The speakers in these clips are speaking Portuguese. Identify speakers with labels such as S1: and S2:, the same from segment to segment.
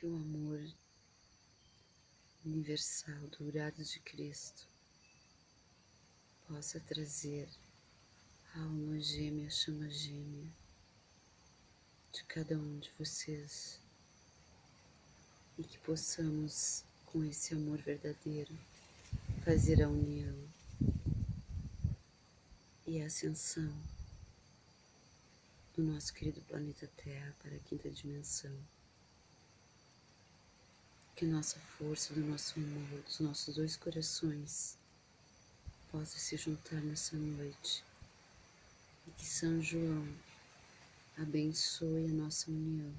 S1: que o amor universal, dourado de Cristo, possa trazer a alma gêmea, a chama gêmea de cada um de vocês e que possamos, com esse amor verdadeiro, fazer a união e a ascensão do nosso querido planeta Terra para a quinta dimensão. Que nossa força, do nosso amor, dos nossos dois corações possa se juntar nessa noite e que São João abençoe a nossa união,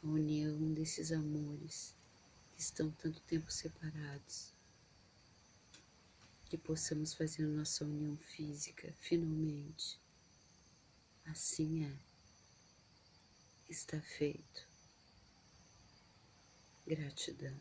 S1: a união desses amores que estão tanto tempo separados, que possamos fazer a nossa união física finalmente. Assim é, está feito. Gratidão.